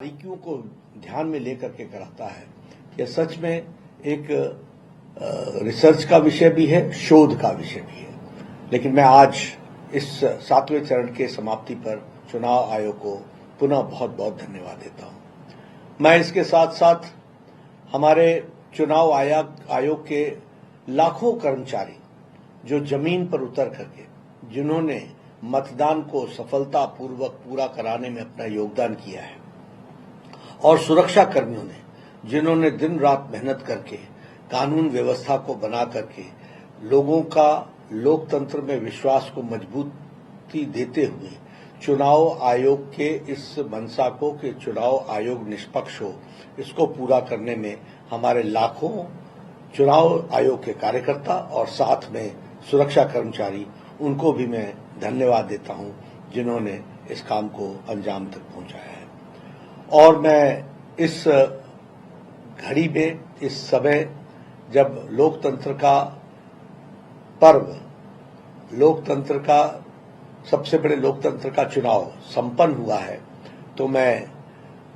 बारीकियों को ध्यान में लेकर के कराता है। यह सच में एक रिसर्च का विषय भी है, शोध का विषय भी है। लेकिन मैं आज इस 7वें चरण के समाप्ति पर चुनाव आयोग को पुनः बहुत बहुत धन्यवाद देता हूं। मैं इसके साथ साथ हमारे चुनाव आयोग के लाखों कर्मचारी जो जमीन पर उतर करके जिन्होंने मतदान को सफलतापूर्वक पूरा कराने में अपना योगदान किया है, और सुरक्षा कर्मियों ने जिन्होंने दिन रात मेहनत करके कानून व्यवस्था को बना करके लोगों का लोकतंत्र में विश्वास को मजबूती देते हुए चुनाव आयोग के इस मंशा को कि चुनाव आयोग निष्पक्ष हो, इसको पूरा करने में हमारे लाखों चुनाव आयोग के कार्यकर्ता और साथ में सुरक्षा कर्मचारी, उनको भी मैं धन्यवाद देता हूं जिन्होंने इस काम को अंजाम तक पहुंचाया है। और मैं इस घड़ी में, इस समय जब लोकतंत्र का पर्व, लोकतंत्र का सबसे बड़े लोकतंत्र का चुनाव संपन्न हुआ है, तो मैं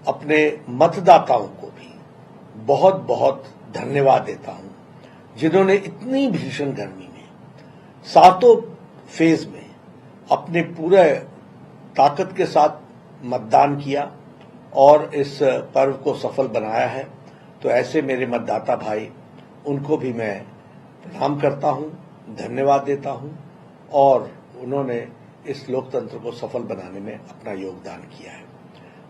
अपने मतदाताओं को भी बहुत बहुत धन्यवाद देता हूं जिन्होंने इतनी भीषण गर्मी में सातों फेज में अपने पूरे ताकत के साथ मतदान किया और इस पर्व को सफल बनाया है। तो ऐसे मेरे मतदाता भाई, उनको भी मैं प्रणाम करता हूं, धन्यवाद देता हूं, और उन्होंने इस लोकतंत्र को सफल बनाने में अपना योगदान किया है।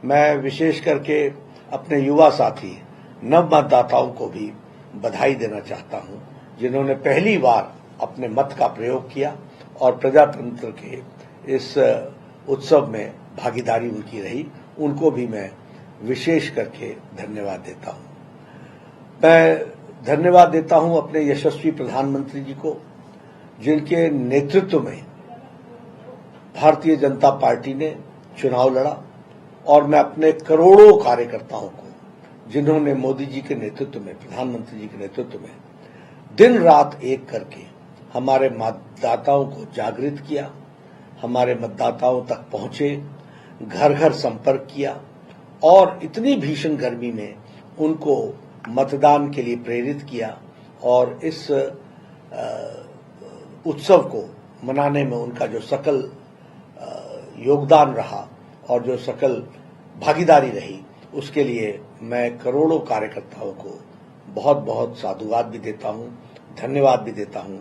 मैं विशेष करके अपने युवा साथी नव मतदाताओं को भी बधाई देना चाहता हूं जिन्होंने पहली बार अपने मत का प्रयोग किया और प्रजातंत्र के इस उत्सव में भागीदारी उनकी रही। उनको भी मैं विशेष करके धन्यवाद देता हूं। मैं धन्यवाद देता हूं अपने यशस्वी प्रधानमंत्री जी को, जिनके नेतृत्व में भारतीय जनता पार्टी ने चुनाव लड़ा, और मैं अपने करोड़ों कार्यकर्ताओं को जिन्होंने मोदी जी के नेतृत्व में, प्रधानमंत्री जी के नेतृत्व में दिन रात एक करके हमारे मतदाताओं को जागृत किया, हमारे मतदाताओं तक पहुंचे, घर घर संपर्क किया और इतनी भीषण गर्मी में उनको मतदान के लिए प्रेरित किया, और इस उत्सव को मनाने में उनका जो सकल योगदान रहा और जो सकल भागीदारी रही, उसके लिए मैं करोड़ों कार्यकर्ताओं को बहुत बहुत साधुवाद भी देता हूं, धन्यवाद भी देता हूं।